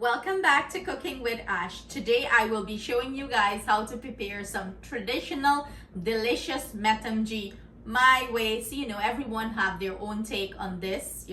Welcome back to Cooking with Ash. Today I will be showing you guys how to prepare some traditional delicious metemgee my way. So everyone have their own take on this,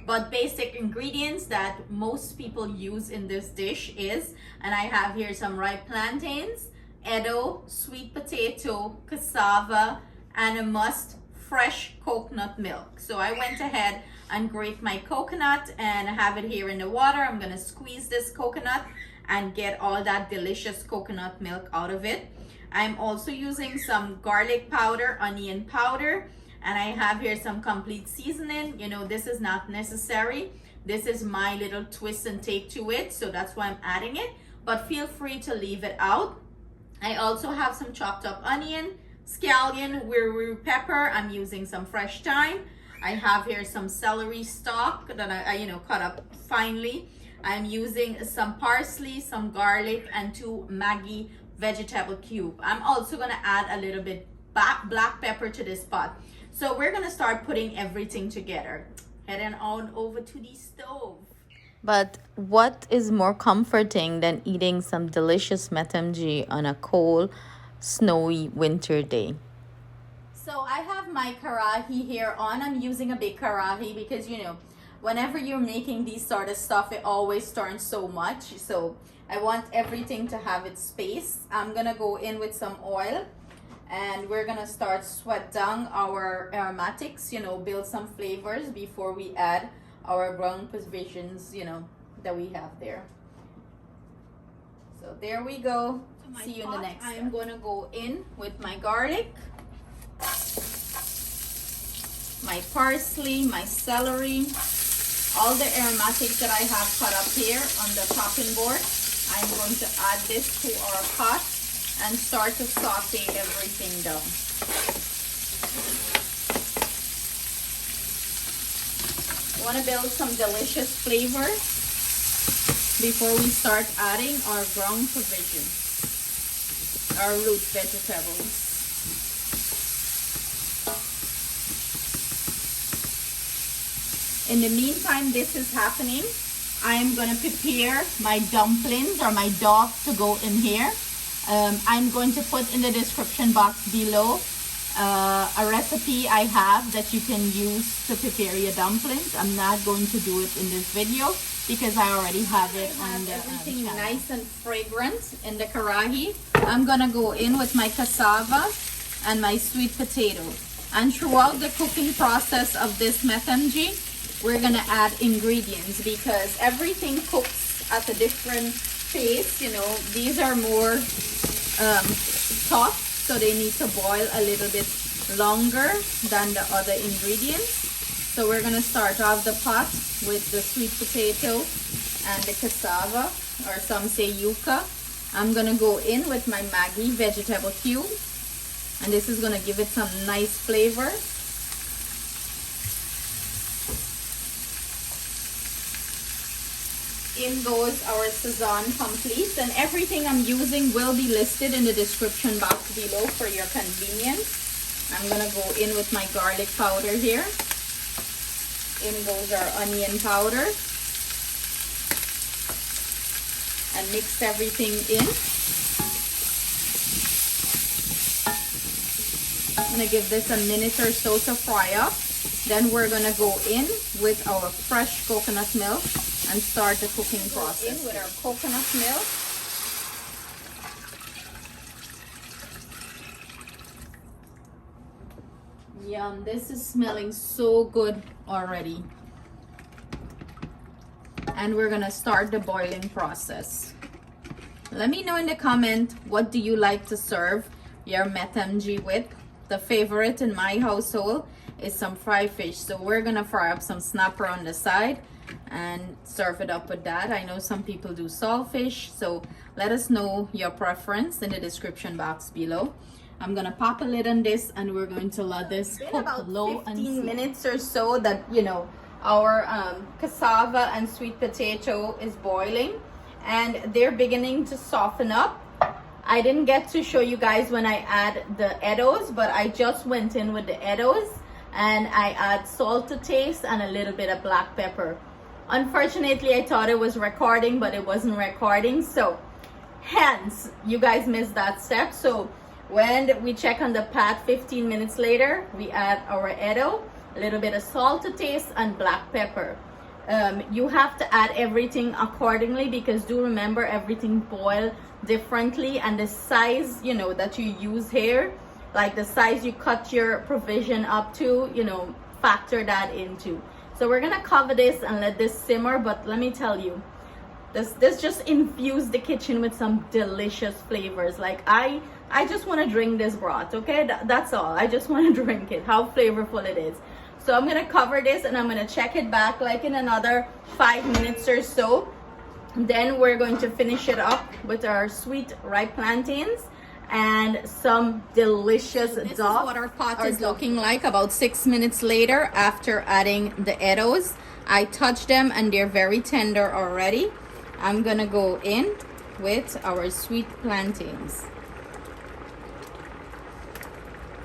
but basic ingredients that most people use in this dish is, and I have here some ripe plantains, eddo, sweet potato, cassava, and a must, fresh coconut milk. So I went ahead and grate my coconut and have it here in the water. I'm gonna squeeze this coconut and get all that delicious coconut milk out of it. I'm also using some garlic powder, onion powder, and I have here some complete seasoning. This is not necessary. This is my little twist and take to it, so that's why I'm adding it, but feel free to leave it out. I also have some chopped up onion, scallion, Wiri Wiri pepper. I'm using some fresh thyme. I have here some celery stalk that I cut up finely. I'm using some parsley, some garlic, and 2 Maggie vegetable cube. I'm also gonna add a little bit black pepper to this pot. So we're gonna start putting everything together. Heading on over to the stove. But what is more comforting than eating some delicious metemgee on a cold, snowy winter day? So I have my karahi here on. I'm using a big karahi because whenever you're making these sort of stuff, it always turns so much. So I want everything to have its space. I'm gonna go in with some oil and we're gonna start sweat down our aromatics, build some flavors before we add our ground provisions, that we have there. So there we go. See you in the next step. I'm gonna go in with my garlic, my parsley, my celery, all the aromatics that I have cut up here on the chopping board. I'm going to add this to our pot and start to saute everything down. I want to build some delicious flavor before we start adding our ground provisions, our root vegetables. In the meantime this is happening, I am going to prepare my dumplings or my dough to go in here. I'm going to put in the description box below a recipe I have that you can use to prepare your dumplings. I'm not going to do it in this video because I already have it on the everything nice and fragrant in the karahi. I'm going to go in with my cassava and my sweet potato. And throughout the cooking process of this metemgee, we're gonna add ingredients because everything cooks at a different pace. These are more tough, so they need to boil a little bit longer than the other ingredients. So we're gonna start off the pot with the sweet potato and the cassava, or some say yuca. I'm gonna go in with my Maggie vegetable cube, and this is gonna give it some nice flavor. In goes our Sautéing complete, and everything I'm using will be listed in the description box below for your convenience. I'm gonna go in with my garlic powder here. In goes our onion powder, and mix everything in. I'm gonna give this a minute or so to fry up. Then we're gonna go in with our fresh coconut milk and start the cooking process. In with our coconut milk. Yum, this is smelling so good already. And we're gonna start the boiling process. Let me know in the comment, what do you like to serve your metemgee with? The favorite in my household is some fried fish. So we're gonna fry up some snapper on the side and serve it up with that. I know some people do saltfish, so let us know your preference in the description box below. I'm gonna pop a lid on this and we're going to let this cook about low 15 minutes or so that our cassava and sweet potato is boiling and they're beginning to soften up. I didn't get to show you guys when I add the eddos, but I just went in with the eddos and I add salt to taste and a little bit of black pepper. Unfortunately, I thought it was recording, but it wasn't recording. So hence, you guys missed that step. So when we check on the pat 15 minutes later, we add our eddo, a little bit of salt to taste, and black pepper. You have to add everything accordingly, because do remember, everything boil differently, and the size, you know, that you use here, like the size you cut your provision up to, you know, factor that into. So we're gonna cover this and let this simmer. But let me tell you, this just infused the kitchen with some delicious flavors. Like I just want to drink this broth. Okay, that's all. I just want to drink it. How flavorful it is. So I'm gonna cover this and I'm gonna check it back like in another 5 minutes or so. Then we're going to finish it up with our sweet ripe plantains and some delicious duff. This is what our pot is looking like about 6 minutes later after adding the eddos. I touched them and they're very tender already. I'm gonna go in with our sweet plantains.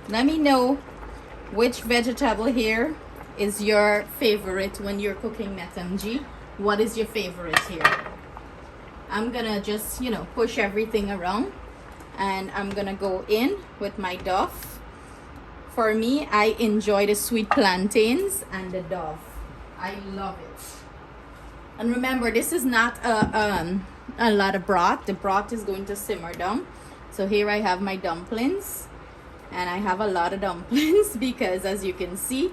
Let me know which vegetable here is your favorite when you're cooking metemgee. What is your favorite here? I'm gonna just, you know, push everything around, and I'm gonna go in with my duff. For me, I enjoy the sweet plantains and the duff. I love it. And remember, this is not a lot of broth. The broth is going to simmer down. So here I have my dumplings, and I have a lot of dumplings because, as you can see,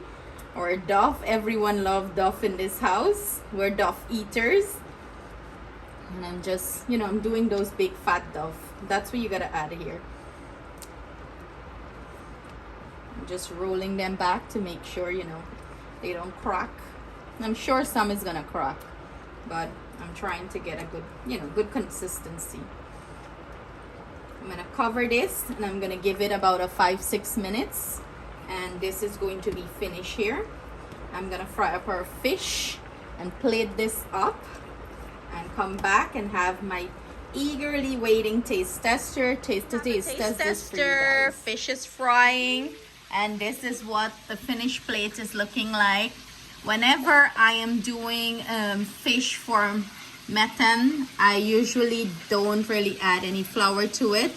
our duff, everyone loves duff in this house. We're duff eaters. And I'm just, you know, I'm doing those big fat duff. That's what you gotta add here. I'm just rolling them back to make sure, you know, they don't crack. I'm sure some is gonna crack, but I'm trying to get a good, you know, good consistency. I'm gonna cover this and I'm gonna give it about a 5-6 minutes, and this is going to be finished here. I'm gonna fry up our fish and plate this up and come back and have my eagerly waiting taste tester. Taste test this for you guys. Fish is frying, and this is what the finished plate is looking like. Whenever I am doing fish for metem, I usually don't really add any flour to it.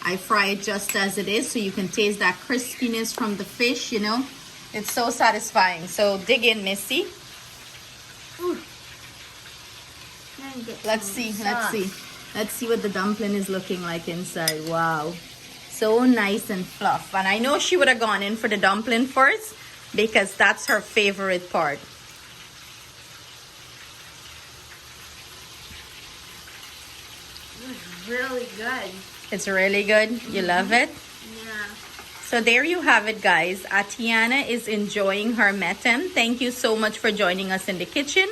I fry it just as it is, so you can taste that crispiness from the fish, you know. It's so satisfying. So dig in, Missy. Ooh. Let's see what the dumpling is looking like inside. Wow, so nice and fluff. And I know she would have gone in for the dumpling first because that's her favorite part. It's really good. It's really good. You love it? Yeah. So there you have it, guys. Atiana is enjoying her metem. Thank you so much for joining us in the kitchen.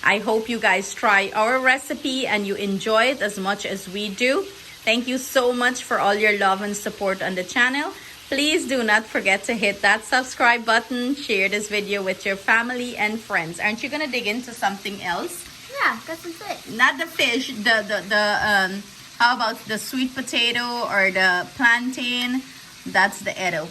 I hope you guys try our recipe and you enjoy it as much as we do. Thank you so much for all your love and support on the channel. Please do not forget to hit that subscribe button. Share this video with your family and friends. Aren't you gonna dig into something else? Yeah, that's the fish. Not the fish. How about the sweet potato or the plantain? That's the eddo.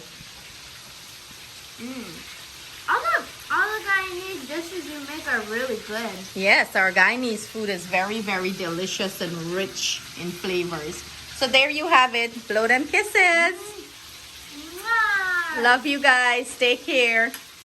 All the Guyanese dishes you make are really good. Yes, our Guyanese food is very, very delicious and rich in flavors. So there you have it. Blow them kisses. Mwah. Love you guys. Take care.